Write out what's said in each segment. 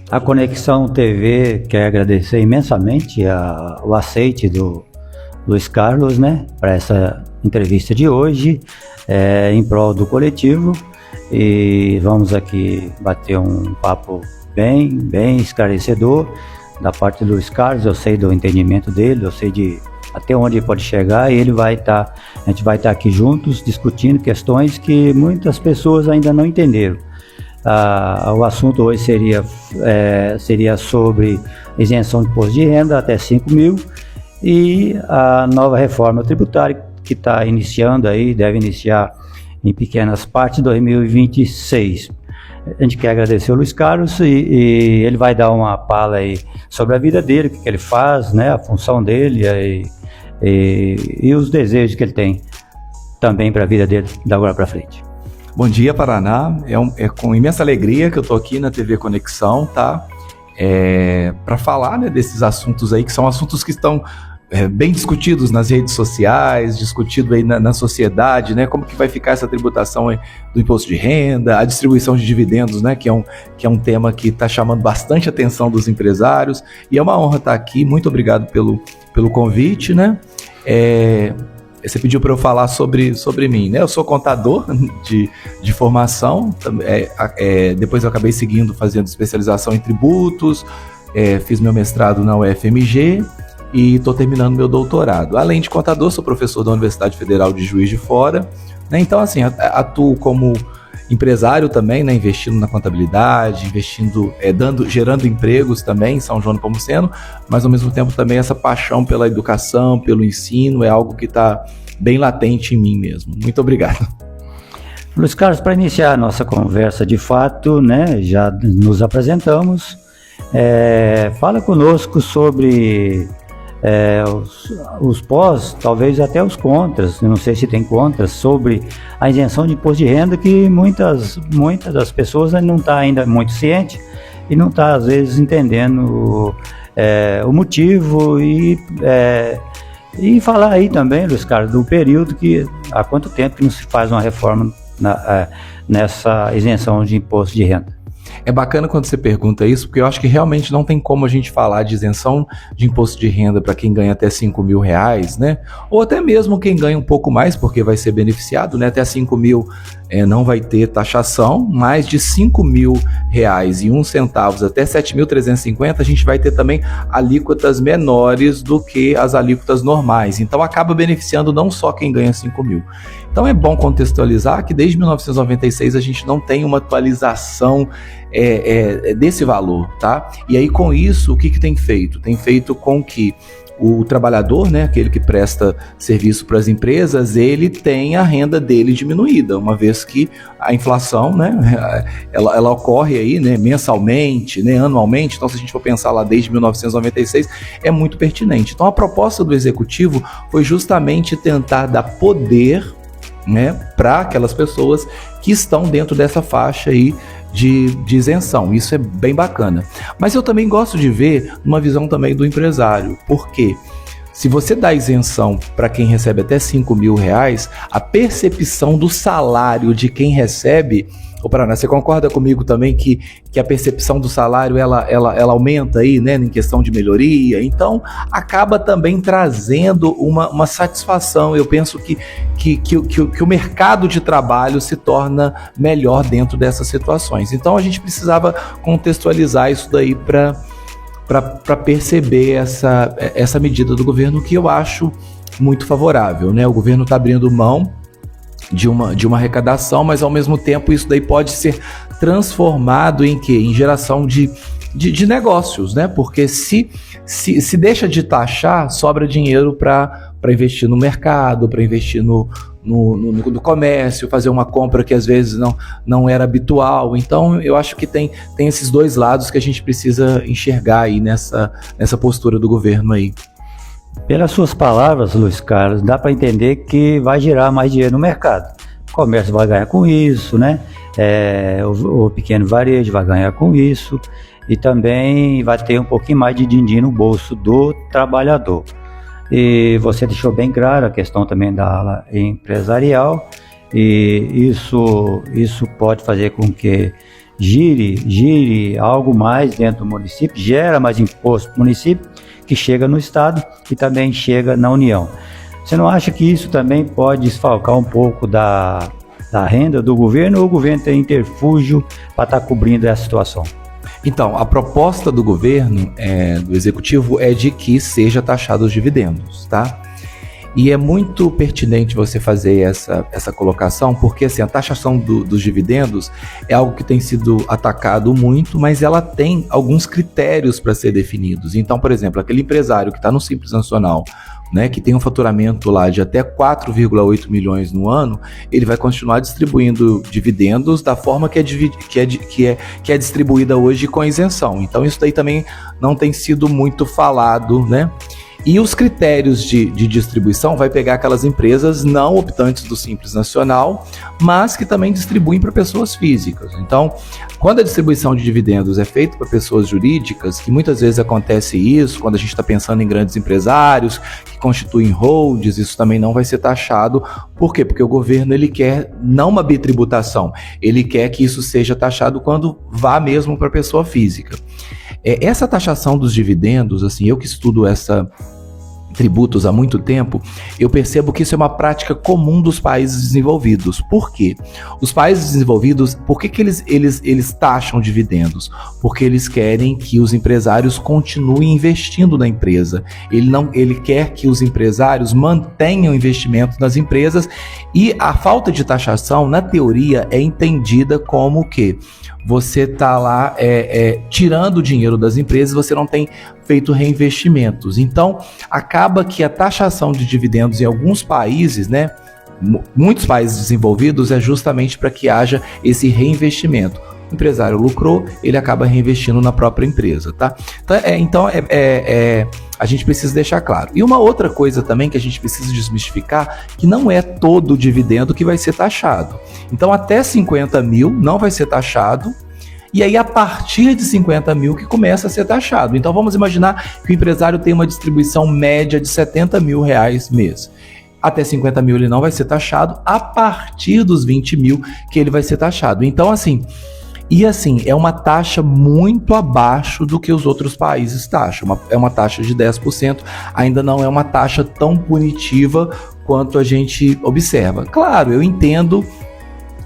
A Conexão TV quer agradecer imensamente o aceite do Luiz Carlos, né, para essa entrevista de hoje, em prol do coletivo, e vamos aqui bater um papo bem esclarecedor da parte do Luiz Carlos. Eu sei do entendimento dele, eu sei de até onde ele pode chegar, e a gente vai estar aqui juntos discutindo questões que muitas pessoas ainda não entenderam. O assunto hoje seria sobre isenção de imposto de renda até 5 mil e a nova reforma tributária que está iniciando aí, deve iniciar em pequenas partes em 2026. A gente quer agradecer ao Luiz Carlos e ele vai dar uma fala aí sobre a vida dele, o que ele faz, né, a função dele e os desejos que ele tem também para a vida dele da agora para frente. Bom dia, Paraná. É com imensa alegria que eu estou aqui na TV Conexão, tá? Para falar, né, desses assuntos aí, que são assuntos que estão bem discutidos nas redes sociais, discutido aí na sociedade, né? Como que vai ficar essa tributação aí do imposto de renda, a distribuição de dividendos, né? Que é um tema que está chamando bastante atenção dos empresários. E é uma honra estar aqui. Muito obrigado pelo convite, né? Você pediu para eu falar sobre mim, né? Eu sou contador de formação, depois eu acabei fazendo especialização em tributos, fiz meu mestrado na UFMG e estou terminando meu doutorado. Além de contador, sou professor da Universidade Federal de Juiz de Fora, né? Então, assim, atuo como empresário também, né? Investindo na contabilidade, gerando empregos também em São João do Nepomuceno, mas ao mesmo tempo também essa paixão pela educação, pelo ensino, é algo que está bem latente em mim mesmo. Muito obrigado. Luiz Carlos, para iniciar a nossa conversa de fato, né? Já nos apresentamos. Fala conosco sobre os pós, talvez até os contras, eu não sei se tem contras, sobre a isenção de imposto de renda, que muitas das pessoas não estão ainda muito cientes e não estão às vezes entendendo o motivo e falar aí também, Luiz Carlos, do período há quanto tempo que não se faz uma reforma nessa isenção de imposto de renda. É bacana quando você pergunta isso, porque eu acho que realmente não tem como a gente falar de isenção de imposto de renda para quem ganha até 5 mil reais, né? Ou até mesmo quem ganha um pouco mais, porque vai ser beneficiado, né? Até 5 mil não vai ter taxação, mais de 5 mil reais e 1 centavos até 7.350, a gente vai ter também alíquotas menores do que as alíquotas normais. Então acaba beneficiando não só quem ganha 5 mil. Então é bom contextualizar que desde 1996 a gente não tem uma atualização desse valor, tá? E aí com isso, o que tem feito? Tem feito com que o trabalhador, né, aquele que presta serviço para as empresas, ele tem a renda dele diminuída, uma vez que a inflação, né, ela ocorre aí, né, mensalmente, né, anualmente. Então, se a gente for pensar lá desde 1996, é muito pertinente. Então, a proposta do executivo foi justamente tentar dar poder, né, para aquelas pessoas que estão dentro dessa faixa aí de isenção. Isso é bem bacana. Mas eu também gosto de ver uma visão também do empresário, porque se você dá isenção para quem recebe até 5 mil reais, a percepção do salário de quem recebe... Ô Paraná, você concorda comigo também que a percepção do salário ela aumenta aí, né, em questão de melhoria? Então acaba também trazendo uma satisfação. Eu penso que o mercado de trabalho se torna melhor dentro dessas situações. Então a gente precisava contextualizar isso daí para perceber essa medida do governo, que eu acho muito favorável, né? O governo está abrindo mão de uma arrecadação, mas ao mesmo tempo isso daí pode ser transformado em quê? Em geração de negócios, né? Porque se deixa de taxar, sobra dinheiro para investir no mercado, para investir no comércio, fazer uma compra que às vezes não era habitual. Então eu acho que tem esses dois lados que a gente precisa enxergar aí nessa postura do governo aí. Pelas suas palavras, Luiz Carlos, dá para entender que vai gerar mais dinheiro no mercado. O comércio vai ganhar com isso, né? O pequeno varejo vai ganhar com isso e também vai ter um pouquinho mais de din-din no bolso do trabalhador. E você deixou bem claro a questão também da ala empresarial, e isso pode fazer com que gire algo mais dentro do município, gera mais imposto para o município, que chega no estado e também chega na União. Você não acha que isso também pode desfalcar um pouco da renda do governo, ou o governo tem interfúgio para estar cobrindo essa situação? Então, a proposta do governo, do executivo, é de que seja taxado os dividendos, tá? E é muito pertinente você fazer essa colocação, porque assim, a taxação dos dividendos é algo que tem sido atacado muito, mas ela tem alguns critérios para ser definidos. Então, por exemplo, aquele empresário que está no Simples Nacional, né, que tem um faturamento lá de até 4,8 milhões no ano, ele vai continuar distribuindo dividendos da forma que é distribuída hoje com isenção. Então isso daí também não tem sido muito falado, né? E os critérios de distribuição vai pegar aquelas empresas não optantes do Simples Nacional, mas que também distribuem para pessoas físicas. Então, quando a distribuição de dividendos é feita para pessoas jurídicas, que muitas vezes acontece isso, quando a gente está pensando em grandes empresários que constituem holdings, isso também não vai ser taxado. Por quê? Porque o governo ele quer não uma bitributação, ele quer que isso seja taxado quando vá mesmo para a pessoa física. Essa taxação dos dividendos, assim, eu que estudo tributos há muito tempo, eu percebo que isso é uma prática comum dos países desenvolvidos. Por quê? Os países desenvolvidos, por que eles taxam dividendos? Porque eles querem que os empresários continuem investindo na empresa. Ele quer que os empresários mantenham investimento nas empresas, e a falta de taxação, na teoria, é entendida como que você está lá tirando o dinheiro das empresas, você não tem feito reinvestimentos. Então, acaba que a taxação de dividendos em alguns países, né, muitos países desenvolvidos, é justamente para que haja esse reinvestimento. O empresário lucrou, ele acaba reinvestindo na própria empresa, tá? Então, a gente precisa deixar claro. E uma outra coisa também que a gente precisa desmistificar, que não é todo o dividendo que vai ser taxado. Então, até 50 mil não vai ser taxado, e aí a partir de 50 mil que começa a ser taxado. Então, vamos imaginar que o empresário tem uma distribuição média de 70 mil reais mês. Até 50 mil ele não vai ser taxado, a partir dos 20 mil que ele vai ser taxado. Então, assim, é uma taxa muito abaixo do que os outros países taxam. É uma taxa de 10%, ainda não é uma taxa tão punitiva quanto a gente observa. Claro, eu entendo,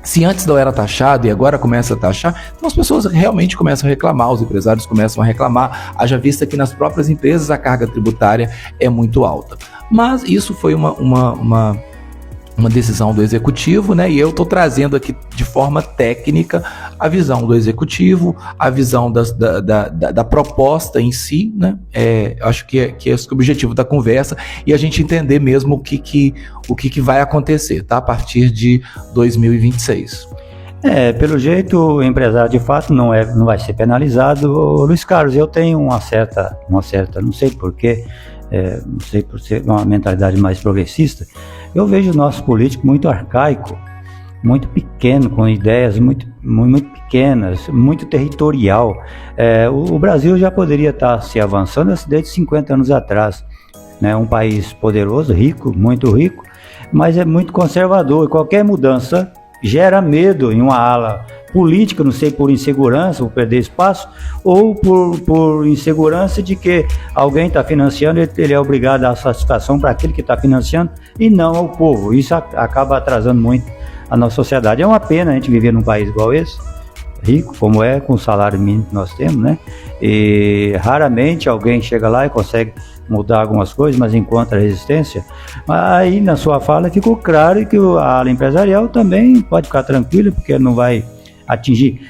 se antes não era taxado e agora começa a taxar, então as pessoas realmente começam a reclamar, os empresários começam a reclamar, haja vista que nas próprias empresas a carga tributária é muito alta. Mas isso foi uma decisão do executivo, né? E eu estou trazendo aqui de forma técnica a visão do executivo, a visão da proposta em si, né? Acho que é esse o objetivo da conversa, e a gente entender mesmo o que vai acontecer, tá? A partir de 2026. Pelo jeito, o empresário de fato não vai ser penalizado. Luiz Carlos, eu tenho uma certa, não sei porquê, não sei por ser uma mentalidade mais progressista, eu vejo o nosso político muito arcaico, muito pequeno, com ideias muito pequenas, muito territorial. O Brasil já poderia estar se avançando desde 50 anos atrás, né? Um país poderoso, rico, muito rico, mas é muito conservador, e qualquer mudança gera medo em uma ala política, não sei, por insegurança, por perder espaço, ou por insegurança de que alguém está financiando, ele é obrigado a dar satisfação para aquele que está financiando e não ao povo. Isso acaba atrasando muito a nossa sociedade. É uma pena a gente viver num país igual esse, rico como com o salário mínimo que nós temos, né? E raramente alguém chega lá e consegue mudar algumas coisas, mas encontra resistência. Aí na sua fala ficou claro que a ala empresarial também pode ficar tranquila, porque não vai atingir,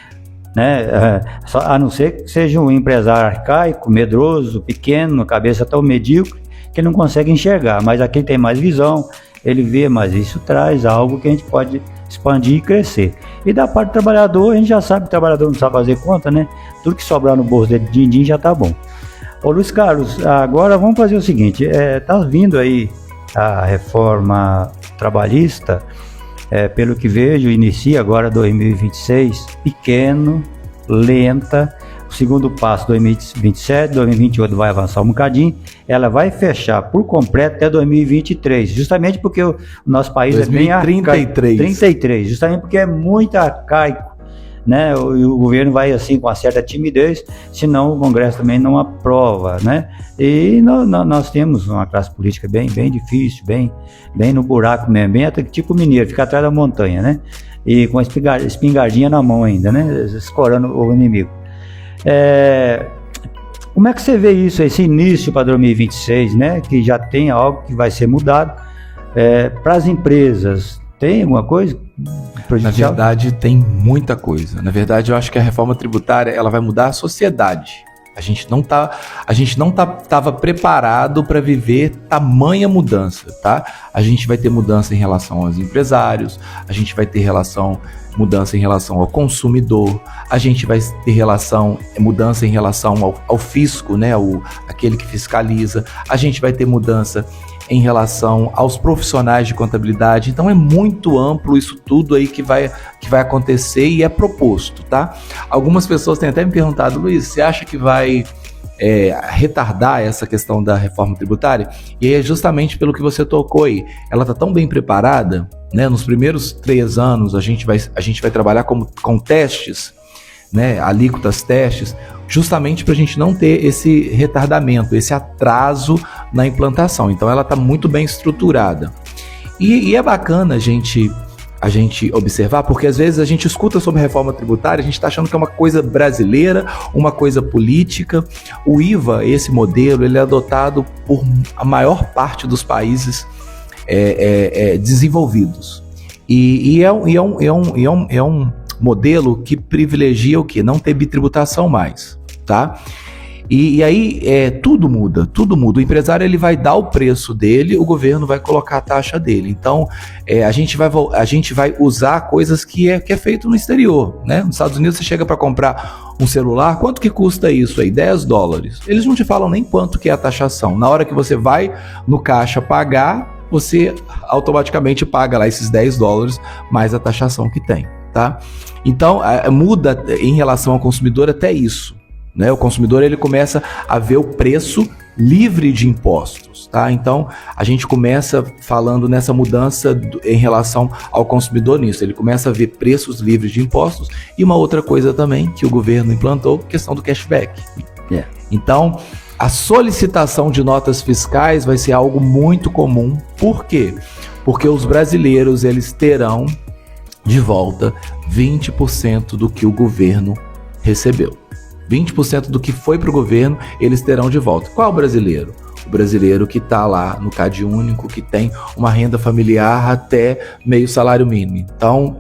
né? A não ser que seja um empresário arcaico, medroso, pequeno, cabeça tão medíocre, que não consegue enxergar. Mas aqui tem mais visão, ele vê, mas isso traz algo que a gente pode expandir e crescer. E da parte do trabalhador, a gente já sabe que o trabalhador não sabe fazer conta, né? Tudo que sobrar no bolso dele de din-din já tá bom. Ô Luiz Carlos, agora vamos fazer o seguinte, tá vindo aí a reforma trabalhista, pelo que vejo, inicia agora 2026, pequeno, lenta. O segundo passo 2027, 2028 vai avançar um bocadinho, ela vai fechar por completo até 2023, justamente porque o nosso país 2033. é bem arcaico, 33, justamente porque é muito arcaico, né? E o governo vai assim com uma certa timidez, senão o Congresso também não aprova, né? E nós temos uma classe política bem difícil, bem no buraco mesmo, bem até tipo mineiro, fica atrás da montanha, né? E com a espingardinha na mão ainda, né? Escorando o inimigo. Como é que você vê isso, esse início para 2026, né? Que já tem algo que vai ser mudado para as empresas. Tem alguma coisa prejudicial? Na verdade, tem muita coisa. Na verdade, eu acho que a reforma tributária ela vai mudar a sociedade. A gente não estava preparado para viver tamanha mudança, tá? A gente vai ter mudança em relação aos empresários, a gente vai ter mudança em relação ao consumidor, a gente vai ter mudança em relação ao fisco, né? Aquele que fiscaliza, a gente vai ter mudança em relação aos profissionais de contabilidade. Então é muito amplo isso tudo aí que vai acontecer e é proposto, tá? Algumas pessoas têm até me perguntado, Luiz, você acha que vai retardar essa questão da reforma tributária? E aí é justamente pelo que você tocou aí. Ela está tão bem preparada, né? Nos primeiros 3 anos a gente vai trabalhar com testes, né? Alíquotas, testes, justamente para a gente não ter esse retardamento, esse atraso na implantação. Então ela está muito bem estruturada. E é bacana a gente observar, porque às vezes a gente escuta sobre reforma tributária, a gente está achando que é uma coisa brasileira, uma coisa política. O IVA, esse modelo, ele é adotado por a maior parte dos países desenvolvidos. E é um modelo que privilegia o quê? Não ter bitributação mais, tá? E aí tudo muda. O empresário ele vai dar o preço dele, o governo vai colocar a taxa dele. Então a gente vai usar coisas que é feito no exterior, né? Nos Estados Unidos você chega para comprar um celular, quanto que custa isso aí? $10. Eles não te falam nem quanto que é a taxação. Na hora que você vai no caixa pagar, você automaticamente paga lá esses $10 mais a taxação que tem, tá? Então muda em relação ao consumidor até isso, né? O consumidor ele começa a ver o preço livre de impostos, tá? Então a gente começa falando nessa mudança em relação ao consumidor nisso. Ele começa a ver preços livres de impostos e uma outra coisa também que o governo implantou, questão do cashback. Então a solicitação de notas fiscais vai ser algo muito comum. Por quê? Porque os brasileiros eles terão de volta 20% do que o governo recebeu. 20% do que foi para o governo, eles terão de volta. Qual é o brasileiro? O brasileiro que está lá no Cade Único, que tem uma renda familiar até meio salário mínimo. Então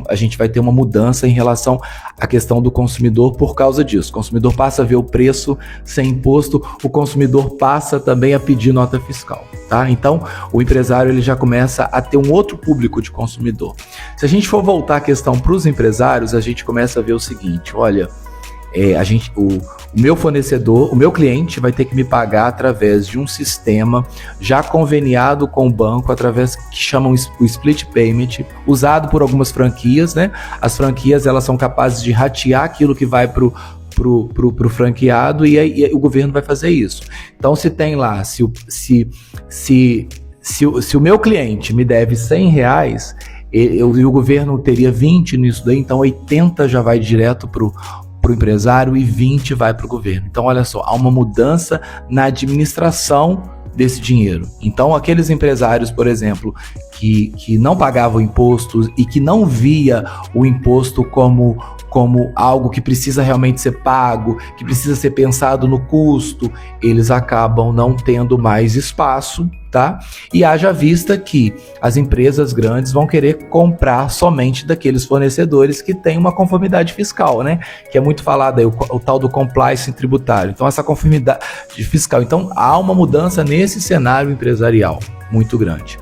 a gente vai ter uma mudança em relação à questão do consumidor por causa disso. O consumidor passa a ver o preço sem imposto, o consumidor passa também a pedir nota fiscal, tá? Então o empresário ele já começa a ter um outro público de consumidor. Se a gente for voltar a questão para os empresários, a gente começa a ver o seguinte, olha, o meu fornecedor, o meu cliente vai ter que me pagar através de um sistema já conveniado com o banco, através que chamam o split payment, usado por algumas franquias, né? As franquias elas são capazes de ratear aquilo que vai pro franqueado e aí o governo vai fazer isso. Então se tem lá, se o meu cliente me deve R$100 e o governo teria 20 nisso daí, então 80 já vai direto pro empresário e 20 vai para o governo. Então olha só, há uma mudança na administração desse dinheiro. Então aqueles empresários, por exemplo, que não pagavam impostos e que não via o imposto como algo que precisa realmente ser pago, que precisa ser pensado no custo, eles acabam não tendo mais espaço, tá? E haja vista que as empresas grandes vão querer comprar somente daqueles fornecedores que têm uma conformidade fiscal, né? Que é muito falado aí, o tal do compliance tributário. Então essa conformidade fiscal. Então há uma mudança nesse cenário empresarial muito grande.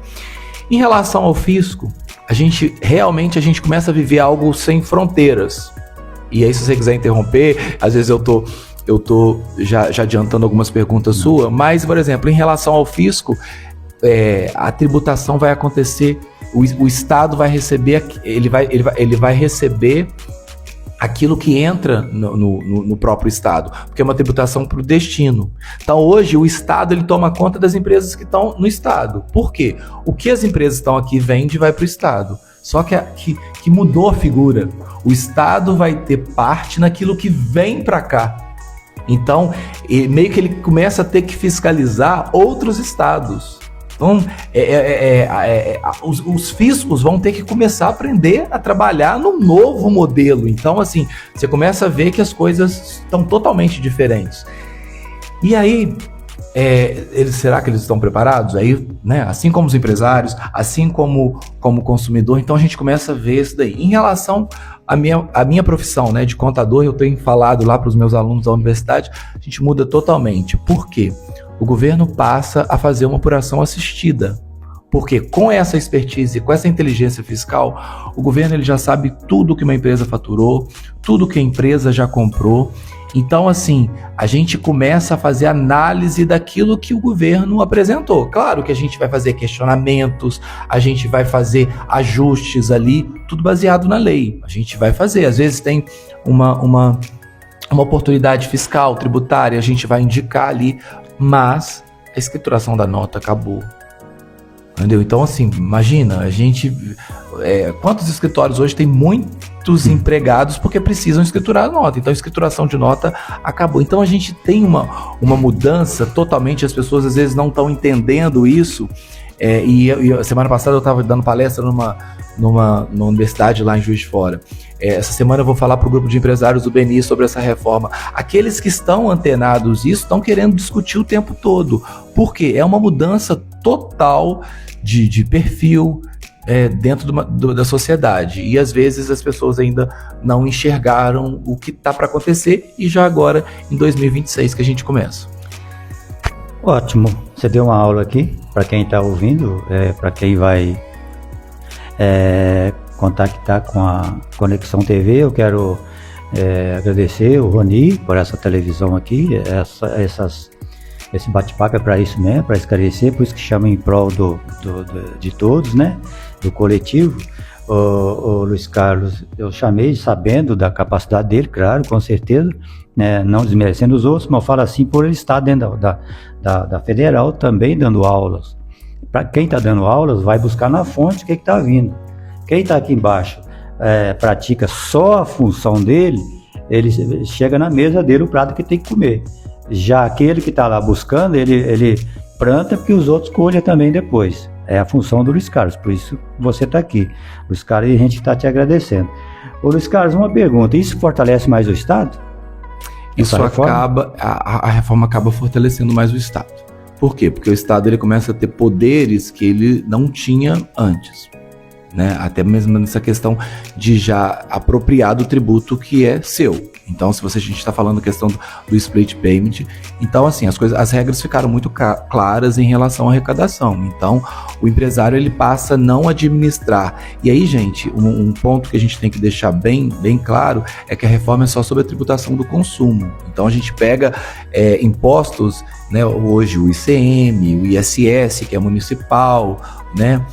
Em relação ao fisco, a gente começa a viver algo sem fronteiras. E aí se você quiser interromper, às vezes eu tô já adiantando algumas perguntas suas, mas, por exemplo, em relação ao fisco, a tributação vai acontecer, o Estado vai receber, ele vai receber aquilo que entra no próprio Estado, porque é uma tributação para o destino. Então hoje o Estado ele toma conta das empresas que estão no Estado. Por quê? O que as empresas estão aqui vende vai para o Estado. Só que mudou a figura. O Estado vai ter parte naquilo que vem para cá. Então, meio que ele começa a ter que fiscalizar outros estados. Então, os fiscos vão ter que começar a aprender a trabalhar num novo modelo. Então, assim, você começa a ver que as coisas estão totalmente diferentes. E aí, será que eles estão preparados? Aí, né, assim como os empresários, assim como o consumidor, então a gente começa a ver isso daí. Em relação à minha profissão, né, de contador, eu tenho falado lá para os meus alunos da universidade, a gente muda totalmente. Por quê? O governo passa a fazer uma apuração assistida. Porque com essa expertise, com essa inteligência fiscal, o governo ele já sabe tudo que uma empresa faturou, tudo que a empresa já comprou. Então, assim, a gente começa a fazer análise daquilo que o governo apresentou. Claro que a gente vai fazer questionamentos, a gente vai fazer ajustes ali, tudo baseado na lei. A gente vai fazer. Às vezes tem uma oportunidade fiscal, tributária, a gente vai indicar ali, mas a escrituração da nota acabou. Entendeu? Então, assim, imagina, a gente... quantos escritórios hoje tem muitos empregados porque precisam escriturar a nota. Então, a escrituração de nota acabou. Então, a gente tem uma mudança totalmente, as pessoas às vezes não estão entendendo isso. E a semana passada eu estava dando palestra numa universidade lá em Juiz de Fora. Essa semana eu vou falar para o grupo de empresários do Beni sobre essa reforma. Aqueles que estão antenados isso estão querendo discutir o tempo todo. Por quê? É uma mudança total de perfil dentro da sociedade. E às vezes as pessoas ainda não enxergaram o que está para acontecer e já agora em 2026 que a gente começa. Ótimo. Você deu uma aula aqui para quem está ouvindo, para quem vai contactar com a Conexão TV. Eu quero agradecer o Roni por essa televisão aqui, esse bate-papo é para isso mesmo, para esclarecer, por isso que chama em prol de todos, né, do coletivo. O Luiz Carlos, eu chamei sabendo da capacidade dele, claro, com certeza, né, não desmerecendo os outros, mas eu falo assim por ele estar dentro da Federal também dando aulas. Para quem está dando aulas, vai buscar na fonte o que está vindo. Quem está aqui embaixo pratica só a função dele, ele chega na mesa dele o prato que tem que comer. Já aquele que está lá buscando, ele planta porque os outros colhem também depois. É a função do Luiz Carlos, por isso você está aqui. Luiz Carlos, a gente está te agradecendo. Ô Luiz Carlos, uma pergunta, isso fortalece mais o Estado? Isso acaba, a reforma acaba fortalecendo mais o Estado. Por quê? Porque o Estado ele começa a ter poderes que ele não tinha antes. Né? Até mesmo nessa questão de já apropriar do tributo que é seu. Então, se a gente está falando a questão do split payment, então assim, as regras ficaram muito claras em relação à arrecadação. Então, o empresário ele passa a não administrar. E aí, gente, um ponto que a gente tem que deixar bem claro é que a reforma é só sobre a tributação do consumo. Então, a gente pega impostos, né, hoje o ICM, o ISS, que é municipal, né?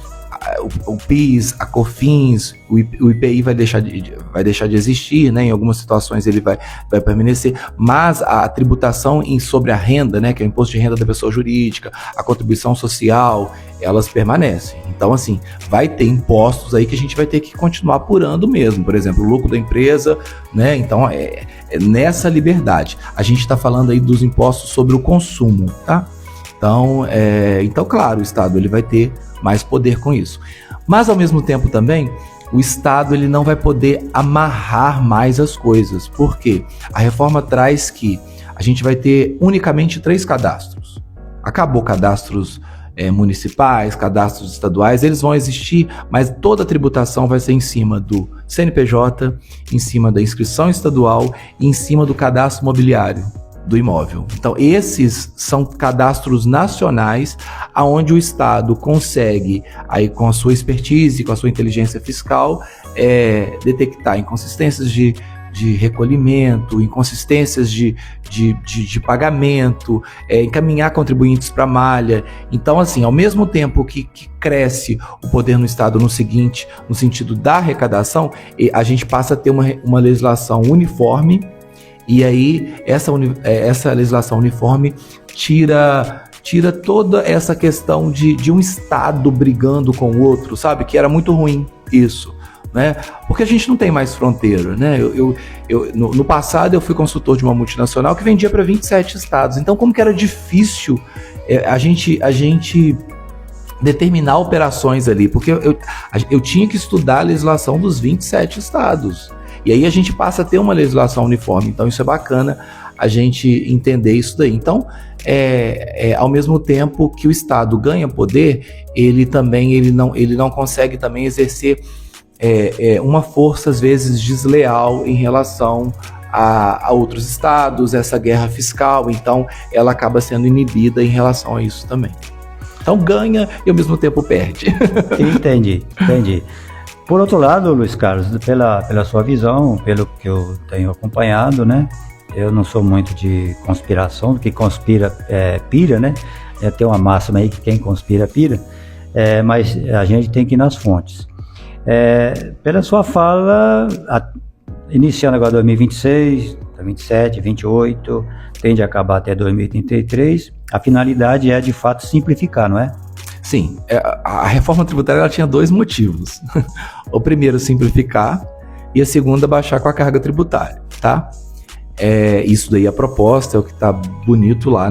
O PIS, a COFINS, o IPI vai deixar de existir, né? Em algumas situações ele vai permanecer, mas a tributação sobre a renda, né? Que é o imposto de renda da pessoa jurídica, a contribuição social, elas permanecem. Então, assim, vai ter impostos aí que a gente vai ter que continuar apurando mesmo. Por exemplo, o lucro da empresa, né? Então, nessa liberdade. A gente está falando aí dos impostos sobre o consumo, tá? Então, claro, o Estado ele vai ter mais poder com isso. Mas, ao mesmo tempo também, o Estado ele não vai poder amarrar mais as coisas. Por quê? A reforma traz que a gente vai ter unicamente 3 cadastros. Acabou cadastros municipais, cadastros estaduais, eles vão existir, mas toda a tributação vai ser em cima do CNPJ, em cima da inscrição estadual e em cima do cadastro imobiliário do imóvel. Então, esses são cadastros nacionais aonde o Estado consegue, aí com a sua expertise, com a sua inteligência fiscal, detectar inconsistências de recolhimento, inconsistências de pagamento, encaminhar contribuintes para a malha. Então, assim, ao mesmo tempo que cresce o poder no Estado no sentido da arrecadação, a gente passa a ter uma legislação uniforme. E aí, essa legislação uniforme tira toda essa questão de um Estado brigando com o outro, sabe? Que era muito ruim. isso, né? Porque a gente não tem mais fronteira, né? No passado eu fui consultor de uma multinacional que vendia para 27 estados, então como que era difícil a gente determinar operações ali, porque eu tinha que estudar a legislação dos 27 estados, e aí a gente passa a ter uma legislação uniforme, então isso é bacana a gente entender isso daí. Então, ao mesmo tempo que o Estado ganha poder, ele não consegue também exercer uma força, às vezes, desleal em relação a outros estados, essa guerra fiscal, então ela acaba sendo inibida em relação a isso também. Então ganha e ao mesmo tempo perde. Entendi. Por outro lado, Luiz Carlos, pela sua visão, pelo que eu tenho acompanhado, né? Eu não sou muito de conspiração, porque conspira pira, né? Tem uma máxima aí que quem conspira pira, mas a gente tem que ir nas fontes. Pela sua fala, iniciando agora 2026, 27, 28, tende a acabar até 2033, a finalidade é de fato simplificar, não é? Sim, a reforma tributária ela tinha 2 motivos. O primeiro, simplificar, e a segunda, baixar com a carga tributária, tá? Isso daí, a proposta é o que está bonito lá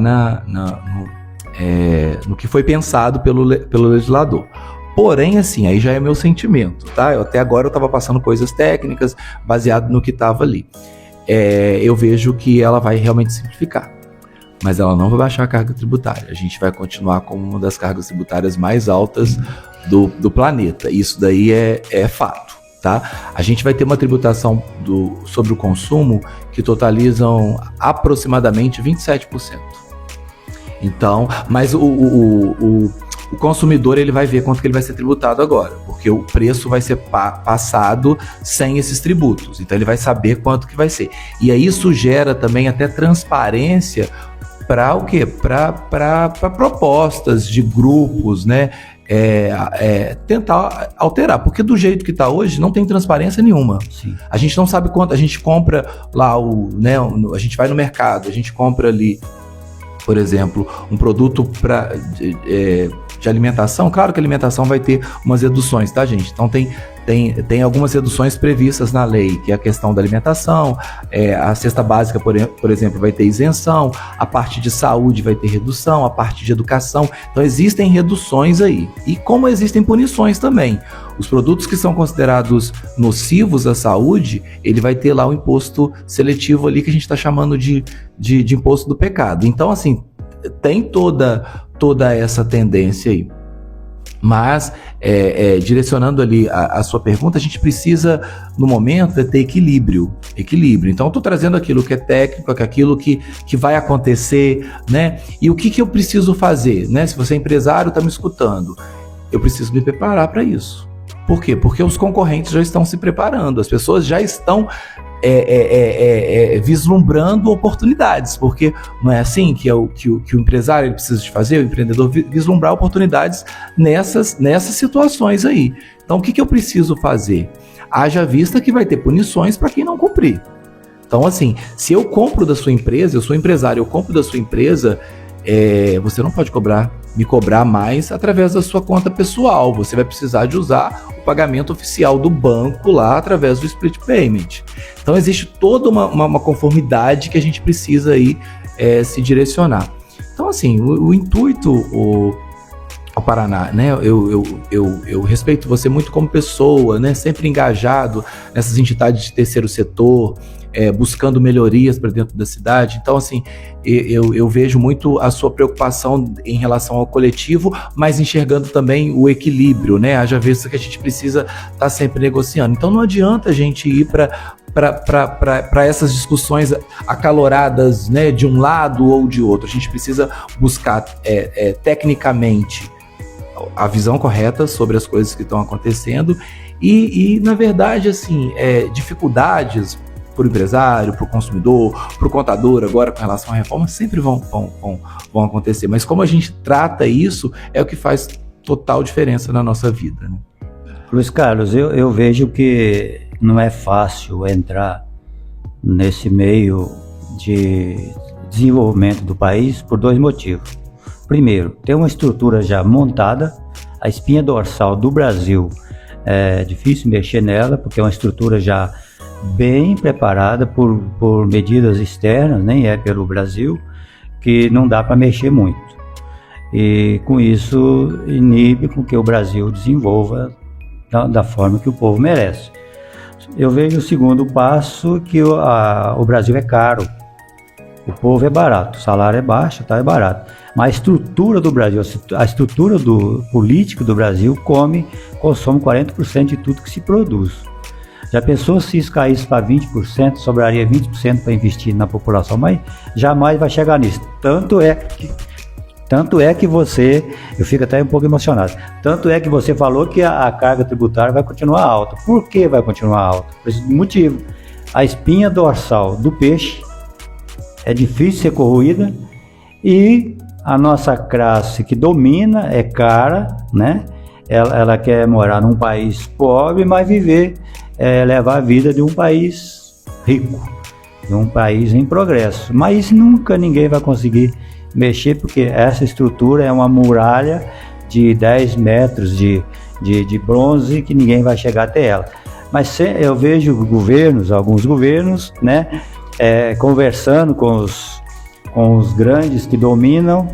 no que foi pensado pelo legislador. Porém, assim, aí já é meu sentimento, tá? Até agora eu estava passando coisas técnicas baseado no que estava ali. Eu vejo que ela vai realmente simplificar, mas ela não vai baixar a carga tributária. A gente vai continuar com uma das cargas tributárias mais altas do planeta. Isso daí é fato. Tá? A gente vai ter uma tributação sobre o consumo que totalizam aproximadamente 27%. Então, mas o consumidor ele vai ver quanto que ele vai ser tributado agora, porque o preço vai ser passado sem esses tributos. Então ele vai saber quanto que vai ser. E aí isso gera também até transparência para o quê? Para propostas de grupos, né? Tentar alterar, porque do jeito que está hoje não tem transparência nenhuma. Sim. A gente não sabe quanto, a gente compra lá a gente vai no mercado, a gente compra ali, por exemplo, um produto de alimentação. Claro que a alimentação vai ter umas reduções, tá, gente? Então tem algumas reduções previstas na lei, que é a questão da alimentação, a cesta básica, por exemplo, vai ter isenção, a parte de saúde vai ter redução, a parte de educação. Então existem reduções aí. E como existem punições também. Os produtos que são considerados nocivos à saúde, ele vai ter lá o imposto seletivo ali, que a gente está chamando de imposto do pecado. Então, assim, tem toda essa tendência aí. Mas, direcionando ali a sua pergunta, a gente precisa, no momento, ter equilíbrio. Então, eu estou trazendo aquilo que é técnico, aquilo que vai acontecer, né? E o que eu preciso fazer, né? Se você é empresário, está me escutando, eu preciso me preparar para isso. Por quê? Porque os concorrentes já estão se preparando, as pessoas já estão vislumbrando oportunidades, porque não é assim que o empresário ele precisa de fazer, o empreendedor vislumbrar oportunidades nessas situações aí. Então, o que eu preciso fazer? Haja vista que vai ter punições para quem não cumprir. Então, assim, se eu compro da sua empresa, eu sou empresário, eu compro da sua empresa, você não pode me cobrar mais através da sua conta pessoal. Você vai precisar de usar o pagamento oficial do banco lá através do split payment. Então existe toda uma conformidade que a gente precisa aí se direcionar. Então, assim, o intuito, o Paraná, né? Eu respeito você muito como pessoa, né? Sempre engajado nessas entidades de terceiro setor, buscando melhorias para dentro da cidade. Então, assim, eu vejo muito a sua preocupação em relação ao coletivo, mas enxergando também o equilíbrio, né? Haja vista que a gente precisa estar sempre negociando. Então, não adianta a gente ir para essas discussões acaloradas, né, de um lado ou de outro. A gente precisa buscar tecnicamente a visão correta sobre as coisas que estão acontecendo e na verdade, assim, dificuldades para o empresário, para o consumidor, para o contador agora com relação à reforma sempre vão acontecer, mas como a gente trata isso é o que faz total diferença na nossa vida, né? Luiz Carlos, eu vejo que não é fácil entrar nesse meio de desenvolvimento do país por 2 motivos. Primeiro, tem uma estrutura já montada, a espinha dorsal do Brasil É difícil mexer nela, porque é uma estrutura já bem preparada por medidas externas, nem é pelo Brasil, que não dá para mexer muito. E com isso inibe com que o Brasil desenvolva da forma que o povo merece. Eu vejo o segundo passo, que o Brasil é caro, o povo é barato, o salário é baixo, tá, é barato. Mas a estrutura do Brasil, a estrutura política do Brasil consome 40% de tudo que se produz. Já pensou se isso caísse para 20%, sobraria 20% para investir na população, mas jamais vai chegar nisso. Tanto é que você, eu fico até um pouco emocionado, tanto é que você falou que a carga tributária vai continuar alta. Por que vai continuar alta? Por esse motivo. A espinha dorsal do peixe é difícil ser corroída e a nossa classe que domina é cara, né? Ela quer morar num país pobre, mas levar a vida de um país rico, de um país em progresso. Mas isso nunca ninguém vai conseguir mexer, porque essa estrutura é uma muralha de 10 metros de bronze que ninguém vai chegar até ela. Mas eu vejo alguns governos, né, conversando com os grandes que dominam,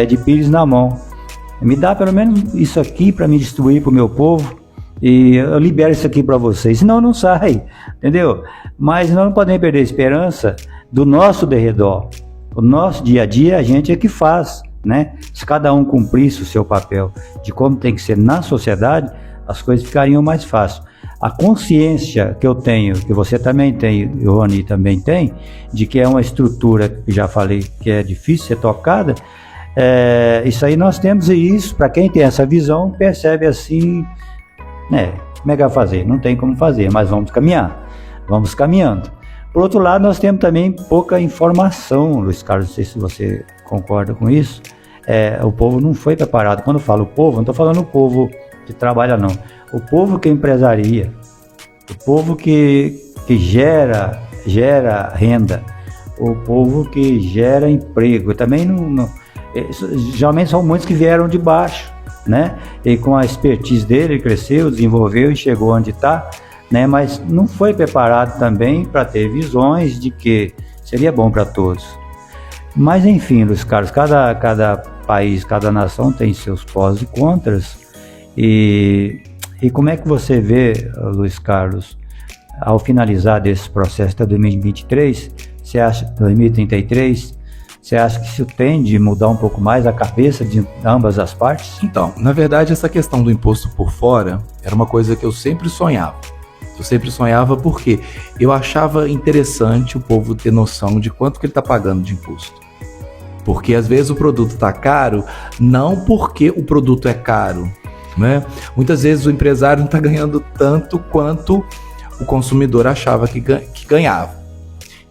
de pires na mão. Me dá pelo menos isso aqui para me distribuir para o meu povo e eu libero isso aqui para vocês, senão não sai, entendeu? Mas nós não podemos perder a esperança do nosso derredor. O nosso dia a dia a gente é que faz, né? Se cada um cumprisse o seu papel de como tem que ser na sociedade, as coisas ficariam mais fáceis. A consciência que eu tenho, que você também tem, e o Rony também tem, de que é uma estrutura, que já falei, que é difícil ser tocada, isso aí nós temos, e isso, para quem tem essa visão, percebe assim, né? Como é que vai fazer? Não tem como fazer, mas vamos caminhando. Por outro lado, nós temos também pouca informação, Luiz Carlos, não sei se você concorda com isso. O povo não foi preparado. Quando eu falo povo, não estou falando o povo que trabalha, não. O povo que empresaria, o povo que gera renda, o povo que gera emprego. Também geralmente são muitos que vieram de baixo, né? E com a expertise dele, ele cresceu, desenvolveu e chegou onde está, né? Mas não foi preparado também para ter visões de que seria bom para todos. Mas enfim, Luiz Carlos, cada país, cada nação tem seus pós e contras. E como é que você vê, Luiz Carlos, ao finalizar desse processo até 2023, 2033, você acha que isso tende a mudar um pouco mais a cabeça de ambas as partes? Então, na verdade, essa questão do imposto por fora era uma coisa que eu sempre sonhava. Eu sempre sonhava porque eu achava interessante o povo ter noção de quanto que ele está pagando de imposto. Porque às vezes o produto está caro, não porque o produto é caro, né? Muitas vezes o empresário não está ganhando tanto quanto o consumidor achava que ganhava.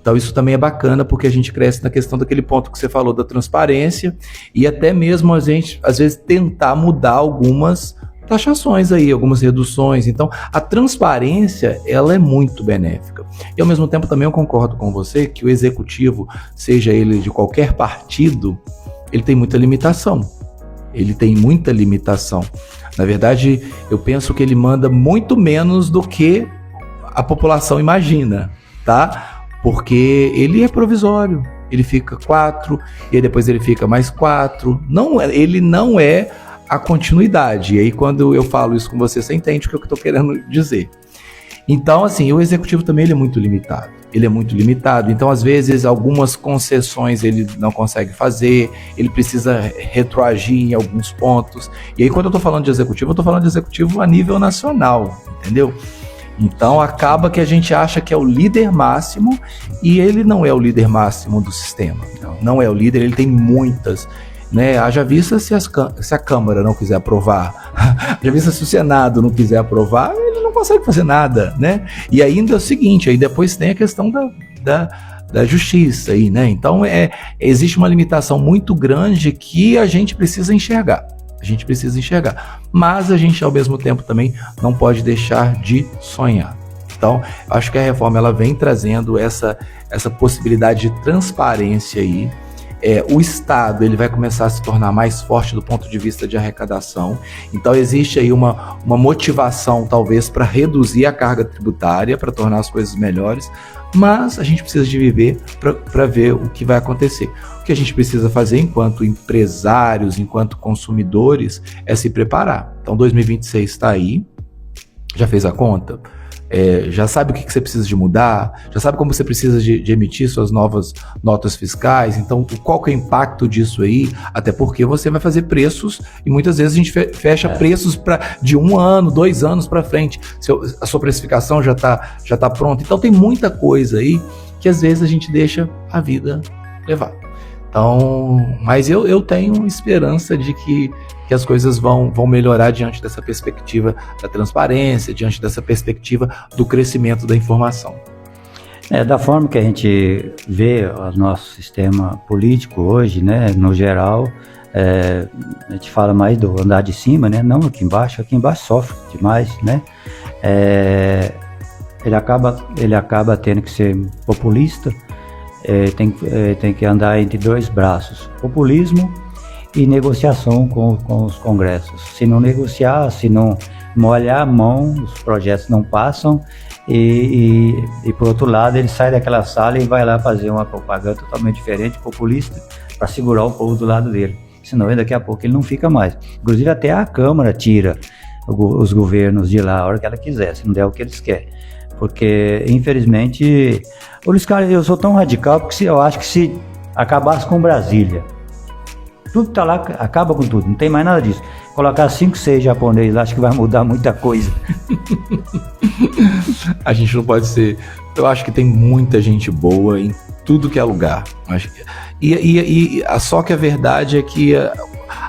Então isso também é bacana, porque a gente cresce na questão daquele ponto que você falou da transparência e até mesmo a gente, às vezes, tentar mudar algumas taxações aí, algumas reduções. Então a transparência, ela é muito benéfica. E ao mesmo tempo também eu concordo com você que o executivo, seja ele de qualquer partido, ele tem muita limitação. Na verdade, eu penso que ele manda muito menos do que a população imagina, tá? Porque ele é provisório, ele fica 4, e aí depois ele fica mais 4. Ele não é a continuidade. E aí quando eu falo isso com você entende o que eu estou querendo dizer. Então, assim, o executivo também ele é muito limitado. Então, às vezes, algumas concessões ele não consegue fazer, ele precisa retroagir em alguns pontos. E aí, quando eu estou falando de executivo, eu estou falando de executivo a nível nacional, entendeu? Então, acaba que a gente acha que é o líder máximo e ele não é o líder máximo do sistema. Não é o líder, ele tem muitas, né? Haja vista se a Câmara não quiser aprovar, haja vista se o Senado não quiser aprovar, ele não consegue fazer nada, né? E ainda é o seguinte, aí depois tem a questão da justiça aí, né? Então existe uma limitação muito grande que a gente precisa enxergar. Mas a gente ao mesmo tempo também não pode deixar de sonhar. Então, acho que a reforma ela vem trazendo essa possibilidade de transparência aí. o Estado ele vai começar a se tornar mais forte do ponto de vista de arrecadação. Então existe aí uma motivação talvez para reduzir a carga tributária, para tornar as coisas melhores, mas a gente precisa de viver para ver o que vai acontecer. O que a gente precisa fazer enquanto empresários, enquanto consumidores, é se preparar. Então 2026 está aí, já fez a conta? Já sabe o que você precisa de mudar, já sabe como você precisa de emitir suas novas notas fiscais, então qual que é o impacto disso aí, até porque você vai fazer preços e muitas vezes a gente fecha preços de 1 ano, 2 anos para frente, a sua precificação já tá pronta, então tem muita coisa aí que às vezes a gente deixa a vida levar. Então, mas eu tenho esperança de que as coisas vão melhorar diante dessa perspectiva da transparência, diante dessa perspectiva do crescimento da informação. Da forma que a gente vê o nosso sistema político hoje, né, no geral, a gente fala mais do andar de cima, né, não aqui embaixo sofre demais, né, ele acaba tendo que ser populista, tem que andar entre 2 braços, populismo e negociação com os congressos. Se não negociar, se não molhar a mão, os projetos não passam e por outro lado ele sai daquela sala e vai lá fazer uma propaganda totalmente diferente, populista, para segurar o povo do lado dele. Senão daqui a pouco ele não fica mais. Inclusive até a Câmara tira os governos de lá a hora que ela quiser, se não der o que eles querem. Porque, infelizmente, Luiz Carlos, eu sou tão radical porque eu acho que se acabasse com Brasília, tudo que tá lá acaba com tudo, não tem mais nada disso. Colocar 5, 6 japoneses lá, acho que vai mudar muita coisa. A gente não pode ser... Eu acho que tem muita gente boa em tudo que é lugar. Só que a verdade é que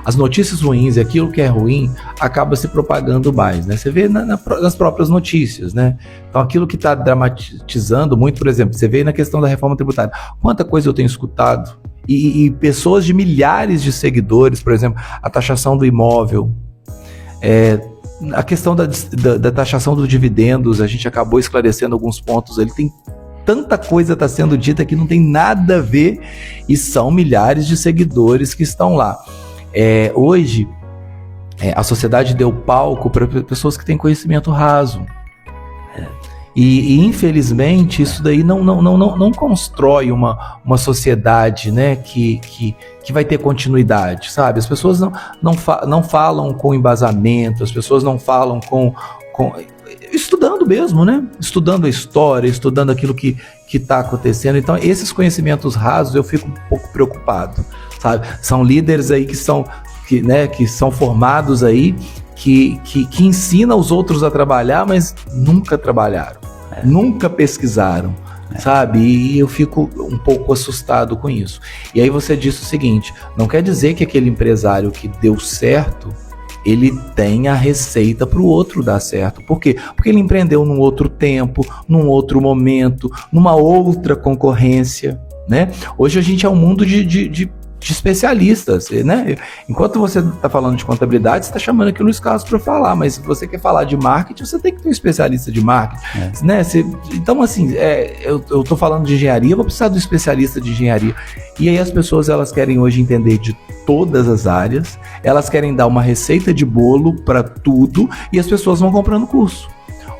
as notícias ruins e aquilo que é ruim acaba se propagando mais, né? Você vê nas próprias notícias, né? Então aquilo que está dramatizando muito, por exemplo, você vê na questão da reforma tributária, quanta coisa eu tenho escutado e pessoas de milhares de seguidores, por exemplo, a taxação do imóvel, a questão da taxação dos dividendos, a gente acabou esclarecendo alguns pontos, ele tem tanta coisa está sendo dita que não tem nada a ver e são milhares de seguidores que estão lá. Hoje, a sociedade deu palco para pessoas que têm conhecimento raso. E infelizmente, isso daí não constrói uma sociedade, né, que vai ter continuidade, sabe? As pessoas não falam com embasamento, as pessoas não falam com estudando mesmo, né? Estudando a história, estudando aquilo que está acontecendo. Então, esses conhecimentos rasos, eu fico um pouco preocupado, sabe? São líderes aí que são formados aí, que ensinam os outros a trabalhar, mas nunca trabalharam, nunca pesquisaram, sabe? E eu fico um pouco assustado com isso. E aí você disse o seguinte, não quer dizer que aquele empresário que deu certo, ele tem a receita para o outro dar certo. Por quê? Porque ele empreendeu num outro tempo, num outro momento, numa outra concorrência, né? Hoje a gente é um mundo de especialistas, né? Enquanto você está falando de contabilidade, você está chamando aqui o Luiz Carlos para falar, mas se você quer falar de marketing, você tem que ter um especialista de marketing, né? Então, assim, eu estou falando de engenharia, eu vou precisar do especialista de engenharia. E aí as pessoas, elas querem hoje entender de todas as áreas, elas querem dar uma receita de bolo para tudo e as pessoas vão comprando curso.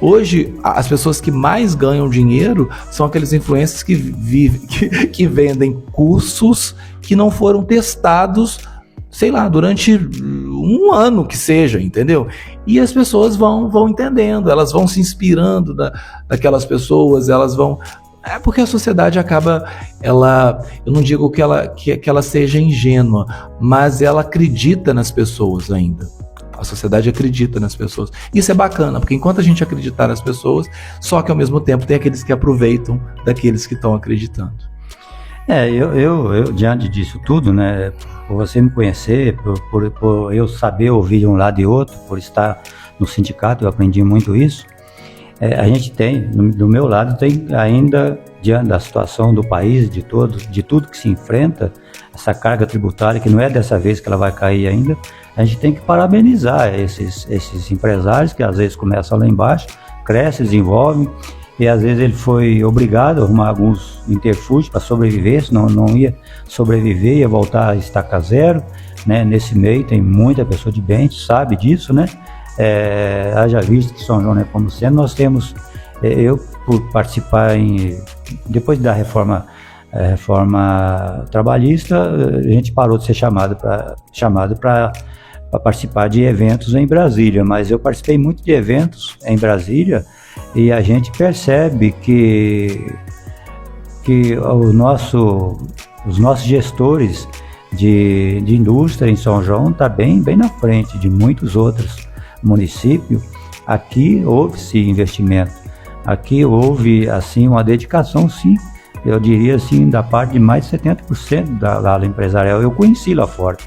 Hoje, as pessoas que mais ganham dinheiro são aqueles influencers que vendem cursos que não foram testados, sei lá, durante 1 ano que seja, entendeu? E as pessoas vão entendendo, elas vão se inspirando daquelas pessoas, elas vão... porque a sociedade acaba, eu não digo que ela seja ingênua, mas ela acredita nas pessoas ainda. A sociedade acredita nas pessoas. Isso é bacana, porque enquanto a gente acreditar nas pessoas, só que ao mesmo tempo tem aqueles que aproveitam daqueles que estão acreditando. Eu diante disso tudo, né, por você me conhecer, por eu saber ouvir de um lado e outro, por estar no sindicato, eu aprendi muito isso. A gente tem, do meu lado, tem ainda, diante da situação do país, de tudo que se enfrenta, essa carga tributária, que não é dessa vez que ela vai cair ainda, a gente tem que parabenizar esses empresários que às vezes começam lá embaixo, crescem, desenvolvem e às vezes ele foi obrigado a arrumar alguns interfúgios para sobreviver, senão não ia sobreviver, ia voltar a estaca zero, né? Nesse meio tem muita pessoa de bem, sabe disso, né? Haja visto que São João é como sendo, nós temos, eu por participar depois da reforma trabalhista, a gente parou de ser chamado para participar de eventos em Brasília, mas eu participei muito de eventos em Brasília e a gente percebe que os nossos gestores de indústria em São João está bem na frente de muitos outros municípios. Aqui houve-se investimento, aqui houve assim uma dedicação, sim, eu diria assim, da parte de mais de 70% da ala empresarial. Eu conheci lá fora,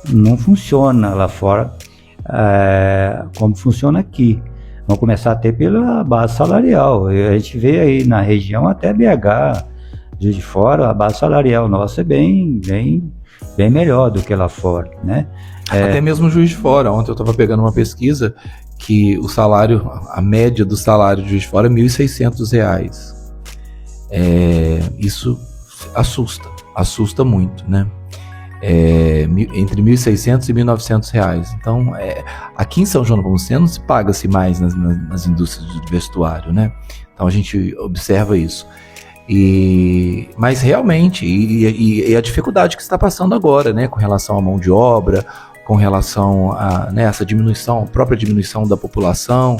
não funciona lá fora como funciona aqui. Vamos começar a ter pela base salarial. A gente vê aí na região, até BH, de fora, a base salarial nossa é bem melhor do que lá fora, né? Até mesmo Juiz de Fora. Ontem eu estava pegando uma pesquisa que a média do salário de Juiz de Fora é R$ 1.600. Isso assusta muito, né? Entre R$ 1.600 e R$ 1.900. Então, aqui em São João Nepomuceno se paga-se mais nas indústrias de vestuário, né? Então a gente observa isso. Mas realmente, e a dificuldade que está passando agora, né, com relação à mão de obra, com relação a, né, essa diminuição, própria diminuição da população,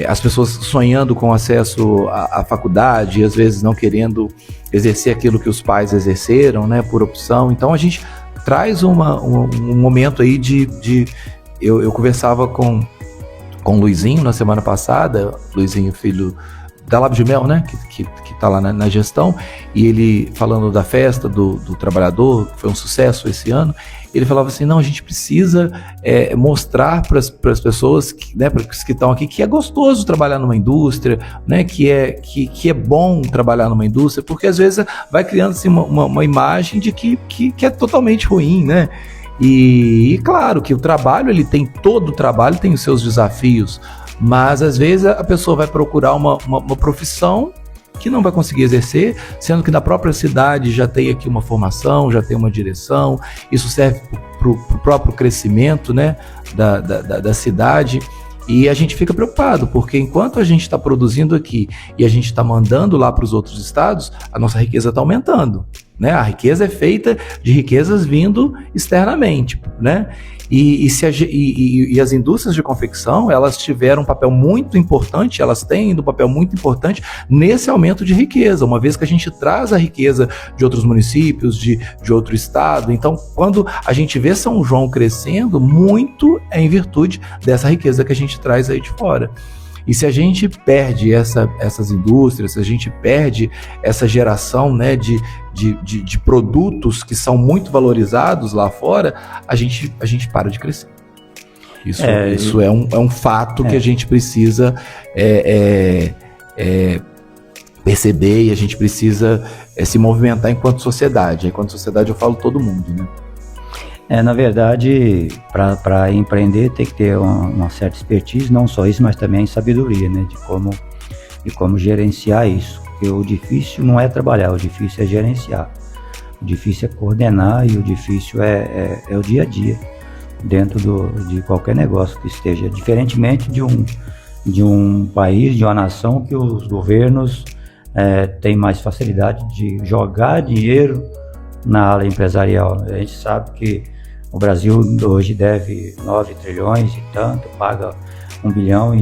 as pessoas sonhando com acesso à faculdade, e às vezes não querendo exercer aquilo que os pais exerceram, né, por opção. Então a gente traz um momento aí eu conversava com o Luizinho na semana passada, Luizinho, filho da Lábio de Mel, né, que tá lá na gestão, e ele falando da festa do trabalhador, que foi um sucesso esse ano, ele falava assim, não, a gente precisa mostrar para as pessoas, né, para os que estão aqui, que é gostoso trabalhar numa indústria, né, que é bom trabalhar numa indústria, porque às vezes vai criando assim, uma imagem de que é totalmente ruim, né? E claro que todo o trabalho tem os seus desafios, mas às vezes a pessoa vai procurar uma profissão que não vai conseguir exercer, sendo que na própria cidade já tem aqui uma formação, já tem uma direção, isso serve para o próprio crescimento, né, da cidade. E a gente fica preocupado, porque enquanto a gente está produzindo aqui e a gente está mandando lá para os outros estados, a nossa riqueza está aumentando, né? A riqueza é feita de riquezas vindo externamente, né? E as indústrias de confecção, elas tiveram um papel muito importante, elas têm um papel muito importante nesse aumento de riqueza, uma vez que a gente traz a riqueza de outros municípios, de outro estado. Então, quando a gente vê São João crescendo, muito é em virtude dessa riqueza que a gente traz aí de fora. E se a gente perde essas indústrias, se a gente perde essa geração, né, de produtos que são muito valorizados lá fora, a gente para de crescer. Isso é um fato que a gente precisa perceber, e a gente precisa se movimentar enquanto sociedade. Enquanto sociedade eu falo todo mundo, né? Na verdade, para empreender tem que ter uma certa expertise, não só isso, mas também sabedoria, né, de como gerenciar isso. Porque o difícil não é trabalhar, o difícil é gerenciar, o difícil é coordenar, e o difícil é o dia a dia dentro de qualquer negócio que esteja. Diferentemente de um país, de uma nação, que os governos têm mais facilidade de jogar dinheiro na ala empresarial. A gente sabe que o Brasil hoje deve 9 trilhões e tanto, paga 1,5 bilhão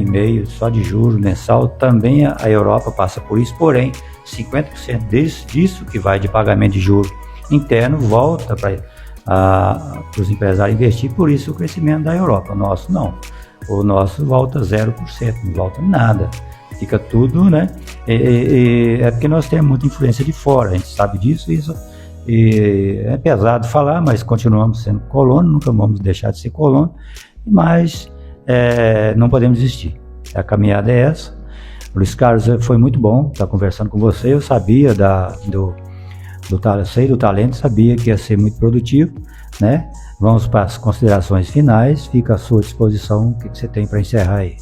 só de juros mensal. Também a Europa passa por isso, porém 50% disso que vai de pagamento de juros interno volta para os empresários investir, por isso o crescimento da Europa. O nosso não, o nosso volta 0%, não volta nada, fica tudo, né? É porque nós temos muita influência de fora, a gente sabe disso, e é pesado falar, mas continuamos sendo colono, nunca vamos deixar de ser colono, mas não podemos desistir. A caminhada é essa. Luiz Carlos, foi muito bom estar conversando com você. Eu sabia sei do talento, sabia que ia ser muito produtivo, né? Vamos para as considerações finais, fica à sua disposição. O que você tem para encerrar aí?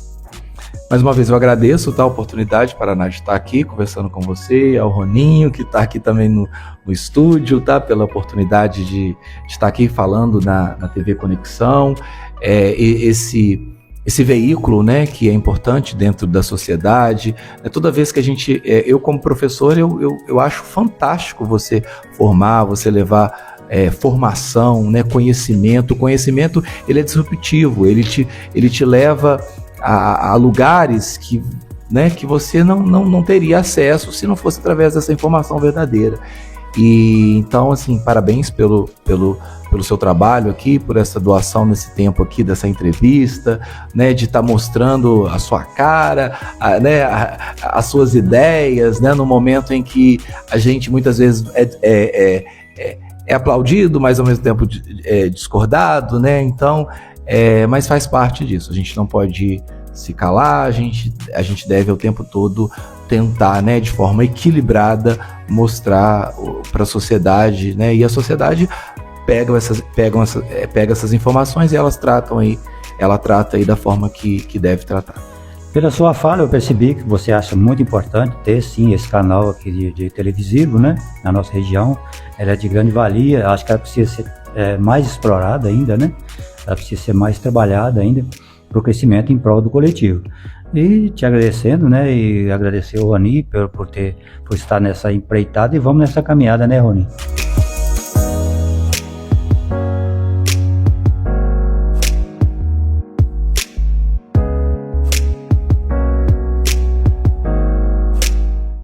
Mais uma vez eu agradeço, tá, a oportunidade para a Nath estar aqui conversando com você, ao Roninho, que está aqui também no estúdio, tá, pela oportunidade de estar aqui falando na TV Conexão, esse veículo, né, que é importante dentro da sociedade. Toda vez que a gente, eu como professor, eu acho fantástico você formar, você levar formação, né, conhecimento. O conhecimento, ele é disruptivo, ele te leva a lugares que, né, que você não teria acesso se não fosse através dessa informação verdadeira. E então, assim, parabéns pelo seu trabalho aqui, por essa doação nesse tempo aqui dessa entrevista, né, de estar mostrando a sua cara, né, as suas ideias, né, no momento em que a gente muitas vezes é aplaudido, mas ao mesmo tempo discordado, né? Então, mas faz parte disso. A gente não pode se calar, a gente deve o tempo todo tentar, né, de forma equilibrada, mostrar para a sociedade, né? E a sociedade pega essas informações e ela trata aí da forma que deve tratar. Pela sua fala, eu percebi que você acha muito importante ter, sim, esse canal aqui de televisivo, né, na nossa região. Ela é de grande valia, acho que ela precisa ser mais explorada ainda, né? Ela precisa ser mais trabalhada ainda para o crescimento em prol do coletivo. E te agradecendo, né, e agradecer ao Rony por estar nessa empreitada, e vamos nessa caminhada, né, Rony?